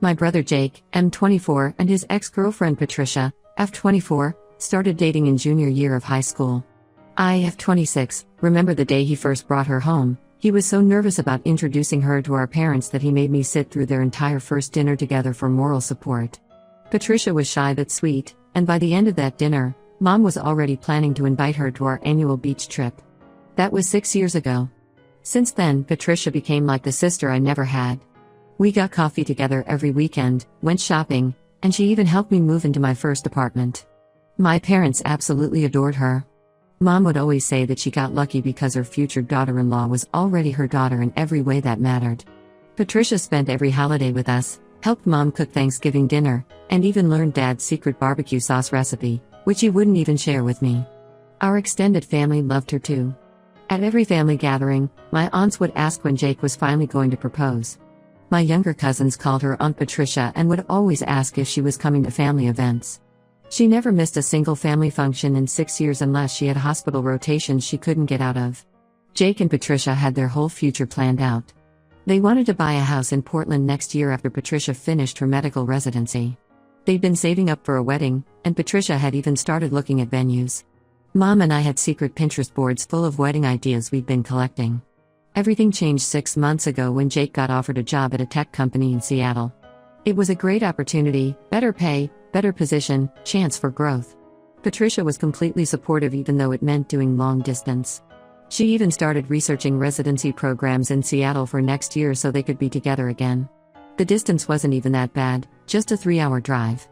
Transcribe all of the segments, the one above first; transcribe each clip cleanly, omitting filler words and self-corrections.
My brother Jake, M24, and his ex-girlfriend Patricia, F24, started dating in junior year of high school. I, F26, remember the day he first brought her home. He was so nervous about introducing her to our parents that he made me sit through their entire first dinner together for moral support. Patricia was shy but sweet, and by the end of that dinner, Mom was already planning to invite her to our annual beach trip. That was 6 years ago. Since then, Patricia became like the sister I never had. We got coffee together every weekend, went shopping, and she even helped me move into my first apartment. My parents absolutely adored her. Mom would always say that she got lucky because her future daughter-in-law was already her daughter in every way that mattered. Patricia spent every holiday with us, helped Mom cook Thanksgiving dinner, and even learned Dad's secret barbecue sauce recipe, which he wouldn't even share with me. Our extended family loved her too. At every family gathering, my aunts would ask when Jake was finally going to propose. My younger cousins called her Aunt Patricia and would always ask if she was coming to family events. She never missed a single family function in 6 years unless she had hospital rotations she couldn't get out of. Jake and Patricia had their whole future planned out. They wanted to buy a house in Portland next year after Patricia finished her medical residency. They'd been saving up for a wedding, and Patricia had even started looking at venues. Mom and I had secret Pinterest boards full of wedding ideas we'd been collecting. Everything changed 6 months ago when Jake got offered a job at a tech company in Seattle. It was a great opportunity, better pay, better position, chance for growth. Patricia was completely supportive even though it meant doing long distance. She even started researching residency programs in Seattle for next year so they could be together again. The distance wasn't even that bad, just a 3-hour drive.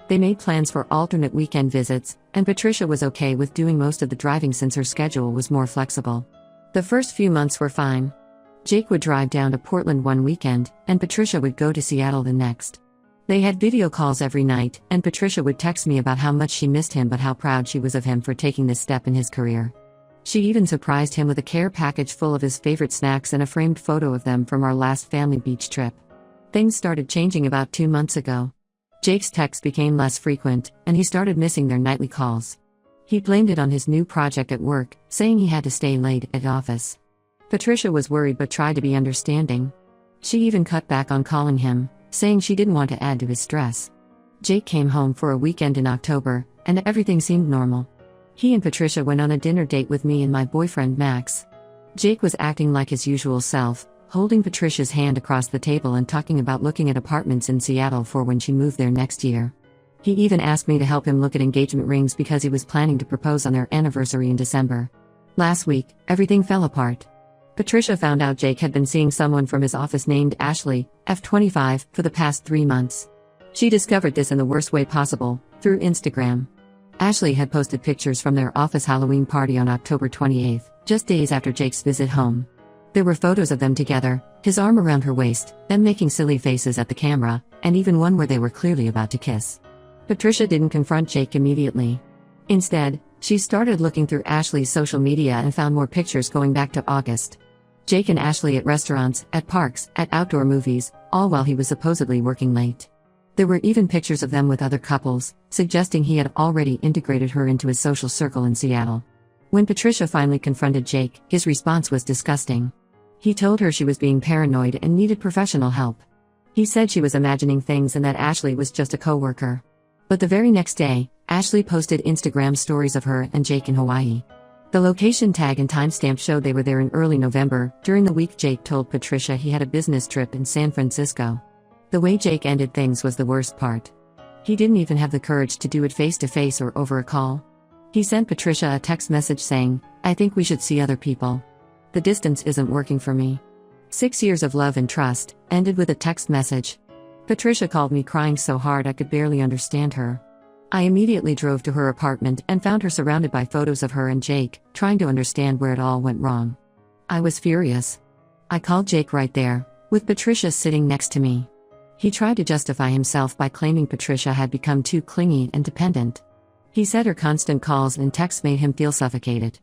They made plans for alternate weekend visits, and Patricia was okay with doing most of the driving since her schedule was more flexible. The first few months were fine. Jake would drive down to Portland one weekend, and Patricia would go to Seattle the next. They had video calls every night, and Patricia would text me about how much she missed him but how proud she was of him for taking this step in his career. She even surprised him with a care package full of his favorite snacks and a framed photo of them from our last family beach trip. Things started changing about 2 months ago. Jake's texts became less frequent, and he started missing their nightly calls. He blamed it on his new project at work, saying he had to stay late at office. Patricia was worried but tried to be understanding. She even cut back on calling him, saying she didn't want to add to his stress. Jake came home for a weekend in October, and everything seemed normal. He and Patricia went on a dinner date with me and my boyfriend Max. Jake was acting like his usual self, holding Patricia's hand across the table and talking about looking at apartments in Seattle for when she moved there next year. He even asked me to help him look at engagement rings because he was planning to propose on their anniversary in December. Last week, everything fell apart. Patricia found out Jake had been seeing someone from his office named Ashley, F25, for the past 3 months. She discovered this in the worst way possible, through Instagram. Ashley had posted pictures from their office Halloween party on October 28, just days after Jake's visit home. There were photos of them together, his arm around her waist, them making silly faces at the camera, and even one where they were clearly about to kiss. Patricia didn't confront Jake immediately. Instead, she started looking through Ashley's social media and found more pictures going back to August. Jake and Ashley at restaurants, at parks, at outdoor movies, all while he was supposedly working late. There were even pictures of them with other couples, suggesting he had already integrated her into his social circle in Seattle. When Patricia finally confronted Jake, his response was disgusting. He told her she was being paranoid and needed professional help. He said she was imagining things and that Ashley was just a coworker. But the very next day, Ashley posted Instagram stories of her and Jake in Hawaii. The location tag and timestamp showed they were there in early November. During the week, Jake told Patricia he had a business trip in San Francisco. The way Jake ended things was the worst part. He didn't even have the courage to do it face-to-face or over a call. He sent Patricia a text message saying, "I think we should see other people. The distance isn't working for me." 6 years of love and trust ended with a text message. Patricia called me crying so hard I could barely understand her. I immediately drove to her apartment and found her surrounded by photos of her and Jake, trying to understand where it all went wrong. I was furious. I called Jake right there, with Patricia sitting next to me. He tried to justify himself by claiming Patricia had become too clingy and dependent. He said her constant calls and texts made him feel suffocated.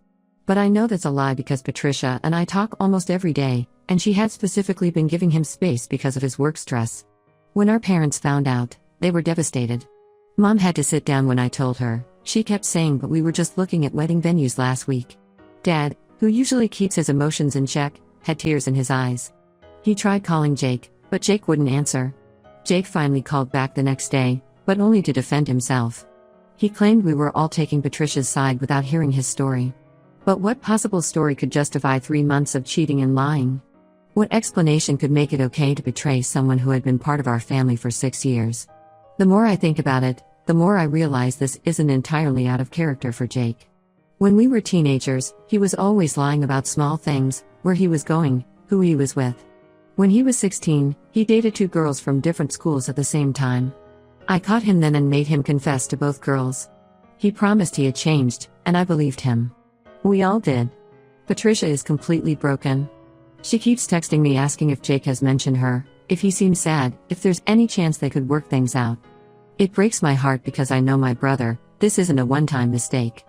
But I know that's a lie because Patricia and I talk almost every day, and she had specifically been giving him space because of his work stress. When our parents found out, they were devastated. Mom had to sit down when I told her. She kept saying, "But we were just looking at wedding venues last week." Dad, who usually keeps his emotions in check, had tears in his eyes. He tried calling Jake, but Jake wouldn't answer. Jake finally called back the next day, but only to defend himself. He claimed we were all taking Patricia's side without hearing his story. But what possible story could justify 3 months of cheating and lying? What explanation could make it okay to betray someone who had been part of our family for 6 years? The more I think about it, the more I realize this isn't entirely out of character for Jake. When we were teenagers, he was always lying about small things, where he was going, who he was with. When he was 16, he dated 2 girls from different schools at the same time. I caught him then and made him confess to both girls. He promised he had changed, and I believed him. We all did. Patricia is completely broken. She keeps texting me asking if Jake has mentioned her, if he seems sad, if there's any chance they could work things out. It breaks my heart because I know my brother, this isn't a one-time mistake.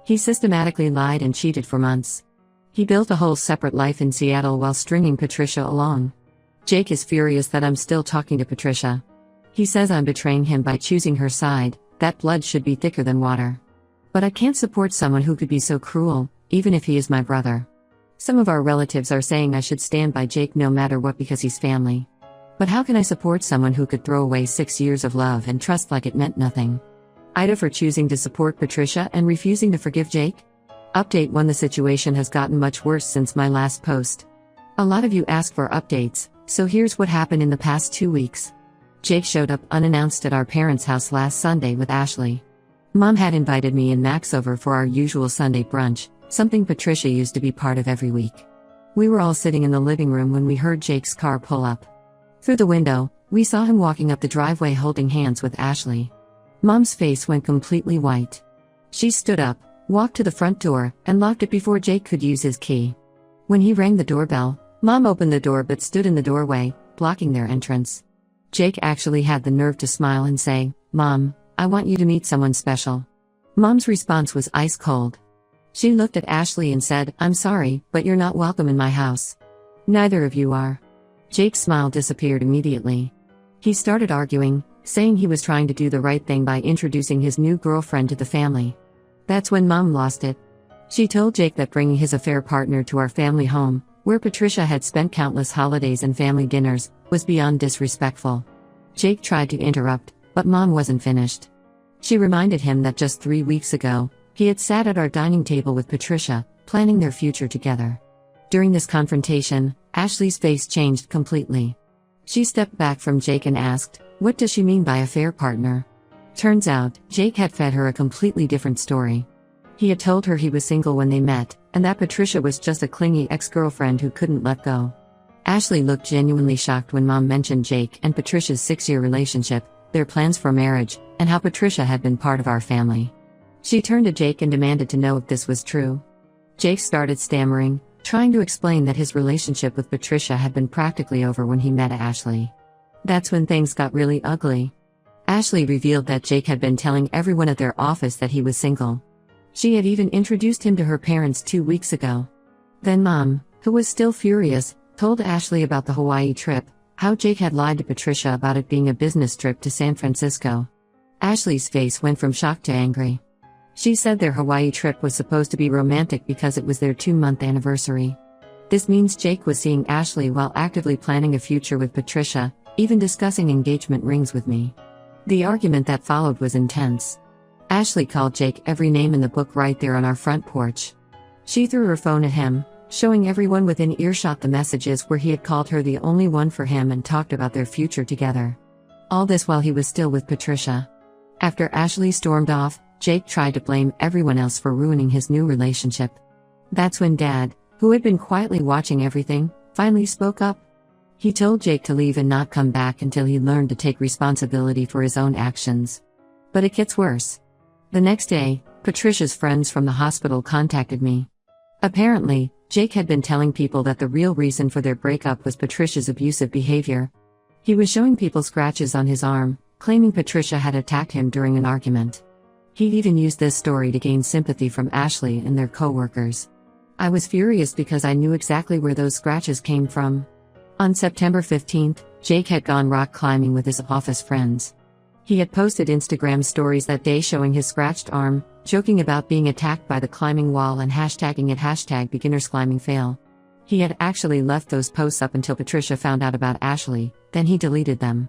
He systematically lied and cheated for months. He built a whole separate life in Seattle while stringing Patricia along. Jake is furious that I'm still talking to Patricia. He says I'm betraying him by choosing her side, that blood should be thicker than water. But I can't support someone who could be so cruel, even if he is my brother. Some of our relatives are saying I should stand by Jake no matter what because he's family. But how can I support someone who could throw away 6 years of love and trust like it meant nothing? Ida for choosing to support Patricia and refusing to forgive Jake? Update 1: The situation has gotten much worse since my last post. A lot of you ask for updates, so here's what happened in the past 2 weeks. Jake showed up unannounced at our parents' house last Sunday with Ashley. Mom had invited me and Max over for our usual Sunday brunch, something Patricia used to be part of every week. We were all sitting in the living room when we heard Jake's car pull up. Through the window, we saw him walking up the driveway holding hands with Ashley. Mom's face went completely white. She stood up, walked to the front door, and locked it before Jake could use his key. When he rang the doorbell, Mom opened the door but stood in the doorway, blocking their entrance. Jake actually had the nerve to smile and say, "Mom, I want you to meet someone special." Mom's response was ice cold. She looked at Ashley and said, "I'm sorry, but you're not welcome in my house. Neither of you are." Jake's smile disappeared immediately. He started arguing, saying he was trying to do the right thing by introducing his new girlfriend to the family. That's when Mom lost it. She told Jake that bringing his affair partner to our family home, where Patricia had spent countless holidays and family dinners, was beyond disrespectful. Jake tried to interrupt, but Mom wasn't finished. She reminded him that just 3 weeks ago, he had sat at our dining table with Patricia, planning their future together. During this confrontation, Ashley's face changed completely. She stepped back from Jake and asked, "What does she mean by affair partner?" Turns out, Jake had fed her a completely different story. He had told her he was single when they met, and that Patricia was just a clingy ex-girlfriend who couldn't let go. Ashley looked genuinely shocked when Mom mentioned Jake and Patricia's 6-year relationship, their plans for marriage, and how Patricia had been part of our family. She turned to Jake and demanded to know if this was true. Jake started stammering, trying to explain that his relationship with Patricia had been practically over when he met Ashley. That's when things got really ugly. Ashley revealed that Jake had been telling everyone at their office that he was single. She had even introduced him to her parents 2 weeks ago. Then Mom, who was still furious, told Ashley about the Hawaii trip, how Jake had lied to Patricia about it being a business trip to San Francisco. Ashley's face went from shock to angry. She said their Hawaii trip was supposed to be romantic because it was their 2-month anniversary. This means Jake was seeing Ashley while actively planning a future with Patricia, even discussing engagement rings with me. The argument that followed was intense. Ashley called Jake every name in the book right there on our front porch. She threw her phone at him, showing everyone within earshot the messages where he had called her the only one for him and talked about their future together. All this while he was still with Patricia. After Ashley stormed off, Jake tried to blame everyone else for ruining his new relationship. That's when Dad, who had been quietly watching everything, finally spoke up. He told Jake to leave and not come back until he learned to take responsibility for his own actions. But it gets worse. The next day, Patricia's friends from the hospital contacted me. Apparently, Jake had been telling people that the real reason for their breakup was Patricia's abusive behavior. He was showing people scratches on his arm, claiming Patricia had attacked him during an argument. He'd even used this story to gain sympathy from Ashley and their co-workers. I was furious because I knew exactly where those scratches came from. On September 15th, Jake had gone rock climbing with his office friends. He had posted Instagram stories that day showing his scratched arm, joking about being attacked by the climbing wall and hashtagging it #beginnersclimbingfail. He had actually left those posts up until Patricia found out about Ashley, then he deleted them.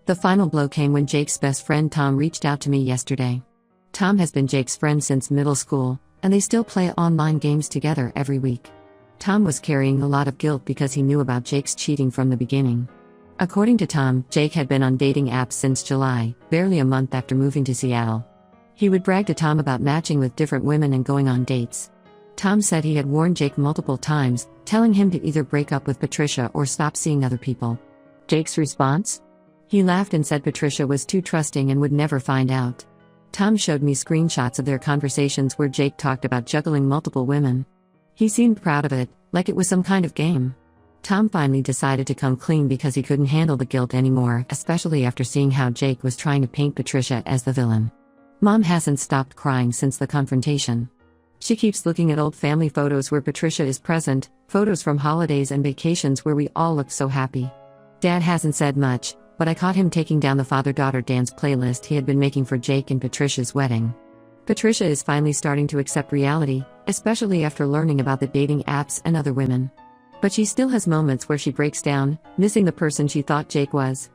The final blow came when Jake's best friend Tom reached out to me yesterday. Tom has been Jake's friend since middle school, and they still play online games together every week. Tom was carrying a lot of guilt because he knew about Jake's cheating from the beginning. According to Tom, Jake had been on dating apps since July, barely a month after moving to Seattle. He would brag to Tom about matching with different women and going on dates. Tom said he had warned Jake multiple times, telling him to either break up with Patricia or stop seeing other people. Jake's response? He laughed and said Patricia was too trusting and would never find out. Tom showed me screenshots of their conversations where Jake talked about juggling multiple women. He seemed proud of it, like it was some kind of game. Tom finally decided to come clean because he couldn't handle the guilt anymore, especially after seeing how Jake was trying to paint Patricia as the villain. Mom hasn't stopped crying since the confrontation. She keeps looking at old family photos where Patricia is present, photos from holidays and vacations where we all looked so happy. Dad hasn't said much, but I caught him taking down the father-daughter dance playlist he had been making for Jake and Patricia's wedding. Patricia is finally starting to accept reality, especially after learning about the dating apps and other women. But she still has moments where she breaks down, missing the person she thought Jake was.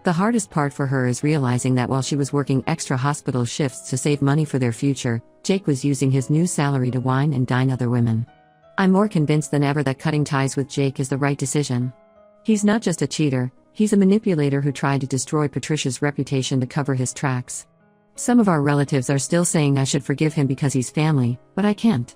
The hardest part for her is realizing that while she was working extra hospital shifts to save money for their future, Jake was using his new salary to wine and dine other women. I'm more convinced than ever that cutting ties with Jake is the right decision. He's not just a cheater, he's a manipulator who tried to destroy Patricia's reputation to cover his tracks. Some of our relatives are still saying I should forgive him because he's family, but I can't.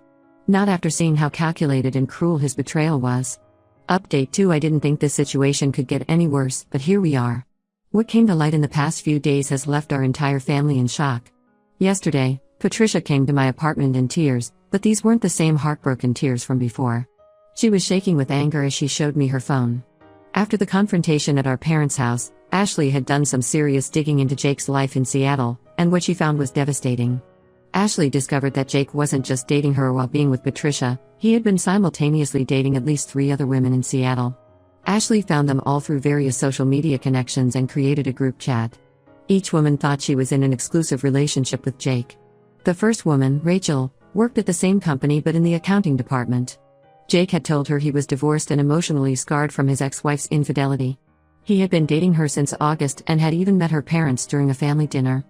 Not after seeing how calculated and cruel his betrayal was. Update 2: I didn't think this situation could get any worse, but here we are. What came to light in the past few days has left our entire family in shock. Yesterday, Patricia came to my apartment in tears, but these weren't the same heartbroken tears from before. She was shaking with anger as she showed me her phone. After the confrontation at our parents' house, Ashley had done some serious digging into Jake's life in Seattle, and what she found was devastating. Ashley discovered that Jake wasn't just dating her while being with Patricia, he had been simultaneously dating at least 3 other women in Seattle. Ashley found them all through various social media connections and created a group chat. Each woman thought she was in an exclusive relationship with Jake. The first woman, Rachel, worked at the same company but in the accounting department. Jake had told her he was divorced and emotionally scarred from his ex-wife's infidelity. He had been dating her since August and had even met her parents during a family dinner.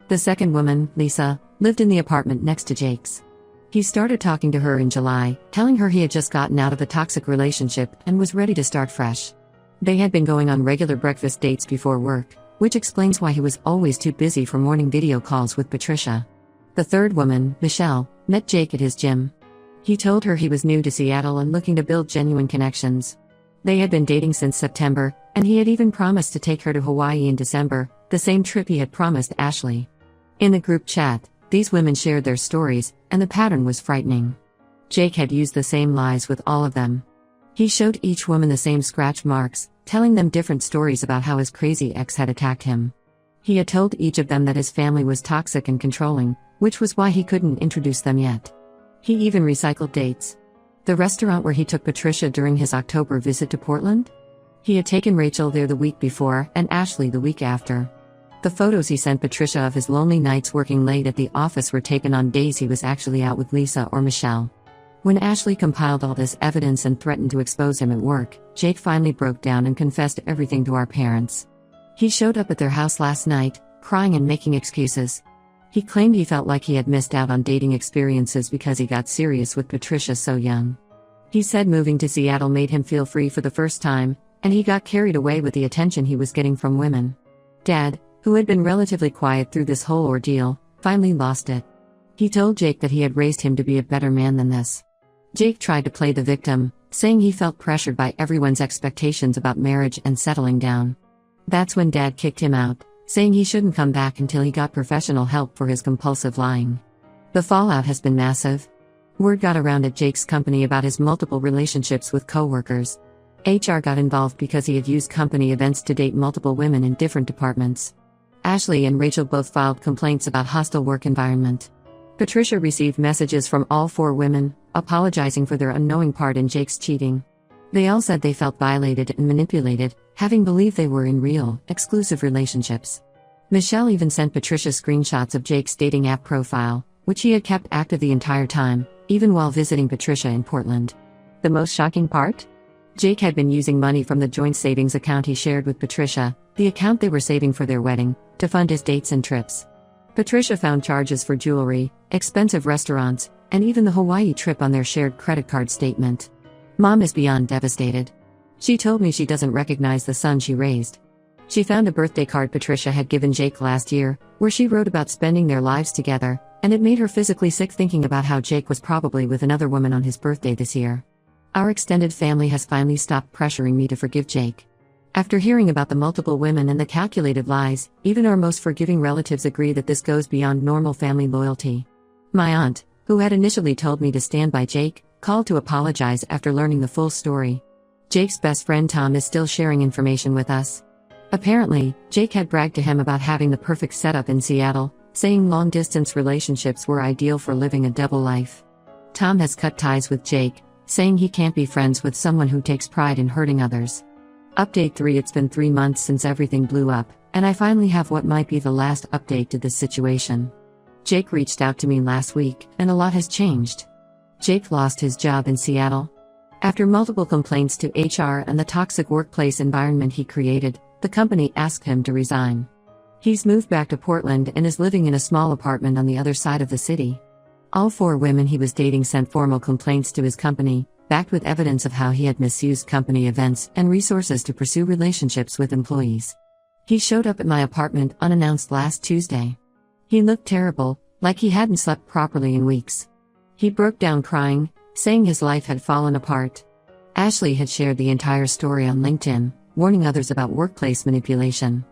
The second woman, Lisa, lived in the apartment next to Jake's. He started talking to her in July, telling her he had just gotten out of a toxic relationship and was ready to start fresh. They had been going on regular breakfast dates before work, which explains why he was always too busy for morning video calls with Patricia. The third woman, Michelle, met Jake at his gym. He told her he was new to Seattle and looking to build genuine connections. They had been dating since September, and he had even promised to take her to Hawaii in December, the same trip he had promised Ashley. In the group chat, these women shared their stories, and the pattern was frightening. Jake had used the same lies with all of them. He showed each woman the same scratch marks, telling them different stories about how his crazy ex had attacked him. He had told each of them that his family was toxic and controlling, which was why he couldn't introduce them yet. He even recycled dates. The restaurant where he took Patricia during his October visit to Portland? He had taken Rachel there the week before and Ashley the week after. The photos he sent Patricia of his lonely nights working late at the office were taken on days he was actually out with Lisa or Michelle. When Ashley compiled all this evidence and threatened to expose him at work, Jake finally broke down and confessed everything to our parents. He showed up at their house last night, crying and making excuses. He claimed he felt like he had missed out on dating experiences because he got serious with Patricia so young. He said moving to Seattle made him feel free for the first time, and he got carried away with the attention he was getting from women. Dad, who had been relatively quiet through this whole ordeal, finally lost it. He told Jake that he had raised him to be a better man than this. Jake tried to play the victim, saying he felt pressured by everyone's expectations about marriage and settling down. That's when Dad kicked him out, saying he shouldn't come back until he got professional help for his compulsive lying. The fallout has been massive. Word got around at Jake's company about his multiple relationships with coworkers. HR got involved because he had used company events to date multiple women in different departments. Ashley and Rachel both filed complaints about hostile work environment. Patricia received messages from all 4 women, apologizing for their unknowing part in Jake's cheating. They all said they felt violated and manipulated, having believed they were in real, exclusive relationships. Michelle even sent Patricia screenshots of Jake's dating app profile, which he had kept active the entire time, even while visiting Patricia in Portland. The most shocking part? Jake had been using money from the joint savings account he shared with Patricia, the account they were saving for their wedding, to fund his dates and trips. Patricia found charges for jewelry, expensive restaurants, and even the Hawaii trip on their shared credit card statement. Mom is beyond devastated. She told me she doesn't recognize the son she raised. She found a birthday card Patricia had given Jake last year, where she wrote about spending their lives together, and it made her physically sick thinking about how Jake was probably with another woman on his birthday this year. Our extended family has finally stopped pressuring me to forgive Jake. After hearing about the multiple women and the calculated lies, even our most forgiving relatives agree that this goes beyond normal family loyalty. My aunt, who had initially told me to stand by Jake, called to apologize after learning the full story. Jake's best friend Tom is still sharing information with us. Apparently, Jake had bragged to him about having the perfect setup in Seattle, saying long-distance relationships were ideal for living a double life. Tom has cut ties with Jake, saying he can't be friends with someone who takes pride in hurting others. Update 3: It's been 3 months since everything blew up, and I finally have what might be the last update to this situation. Jake reached out to me last week, and a lot has changed. Jake lost his job in Seattle. After multiple complaints to HR and the toxic workplace environment he created, the company asked him to resign. He's moved back to Portland and is living in a small apartment on the other side of the city. All 4 women he was dating sent formal complaints to his company, backed with evidence of how he had misused company events and resources to pursue relationships with employees. He showed up at my apartment unannounced last Tuesday. He looked terrible, like he hadn't slept properly in weeks. He broke down crying, saying his life had fallen apart. Ashley had shared the entire story on LinkedIn, warning others about workplace manipulation.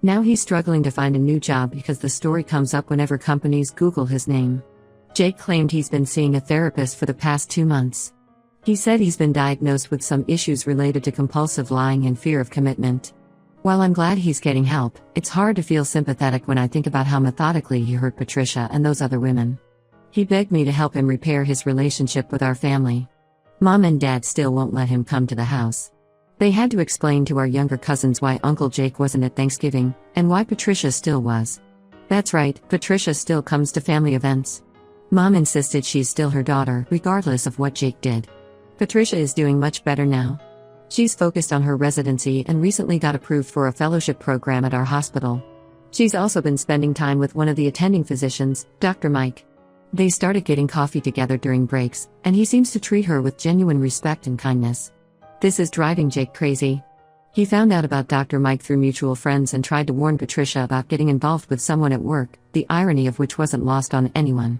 Now he's struggling to find a new job because the story comes up whenever companies Google his name. Jake claimed he's been seeing a therapist for the past 2 months. He said he's been diagnosed with some issues related to compulsive lying and fear of commitment. While I'm glad he's getting help, it's hard to feel sympathetic when I think about how methodically he hurt Patricia and those other women. He begged me to help him repair his relationship with our family. Mom and Dad still won't let him come to the house. They had to explain to our younger cousins why Uncle Jake wasn't at Thanksgiving, and why Patricia still was. That's right, Patricia still comes to family events. Mom insisted she's still her daughter, regardless of what Jake did. Patricia is doing much better now. She's focused on her residency and recently got approved for a fellowship program at our hospital. She's also been spending time with one of the attending physicians, Dr. Mike. They started getting coffee together during breaks, and he seems to treat her with genuine respect and kindness. This is driving Jake crazy. He found out about Dr. Mike through mutual friends and tried to warn Patricia about getting involved with someone at work, the irony of which wasn't lost on anyone.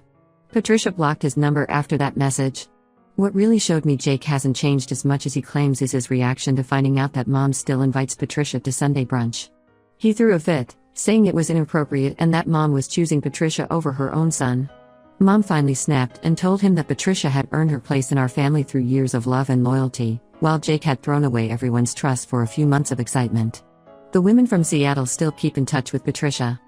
Patricia blocked his number after that message. What really showed me Jake hasn't changed as much as he claims is his reaction to finding out that Mom still invites Patricia to Sunday brunch. He threw a fit, saying it was inappropriate and that Mom was choosing Patricia over her own son. Mom finally snapped and told him that Patricia had earned her place in our family through years of love and loyalty, while Jake had thrown away everyone's trust for a few months of excitement. The women from Seattle still keep in touch with Patricia.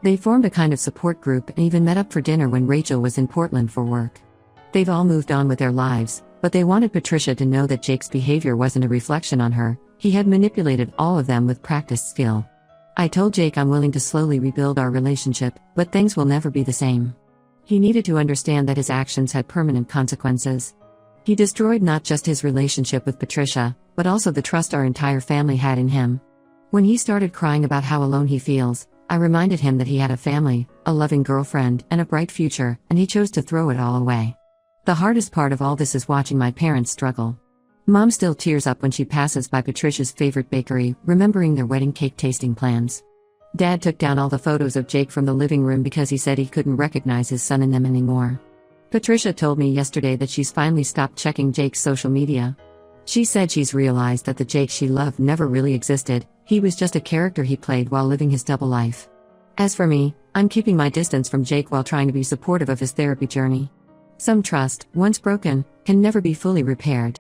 They formed a kind of support group and even met up for dinner when Rachel was in Portland for work. They've all moved on with their lives, but they wanted Patricia to know that Jake's behavior wasn't a reflection on her. He had manipulated all of them with practiced skill. I told Jake I'm willing to slowly rebuild our relationship, but things will never be the same. He needed to understand that his actions had permanent consequences. He destroyed not just his relationship with Patricia, but also the trust our entire family had in him. When he started crying about how alone he feels, I reminded him that he had a family, a loving girlfriend, and a bright future, and he chose to throw it all away. The hardest part of all this is watching my parents struggle. Mom still tears up when she passes by Patricia's favorite bakery, remembering their wedding cake tasting plans. Dad took down all the photos of Jake from the living room because he said he couldn't recognize his son in them anymore. Patricia told me yesterday that she's finally stopped checking Jake's social media. She said she's realized that the Jake she loved never really existed. He was just a character he played while living his double life. As for me, I'm keeping my distance from Jake while trying to be supportive of his therapy journey. Some trust, once broken, can never be fully repaired.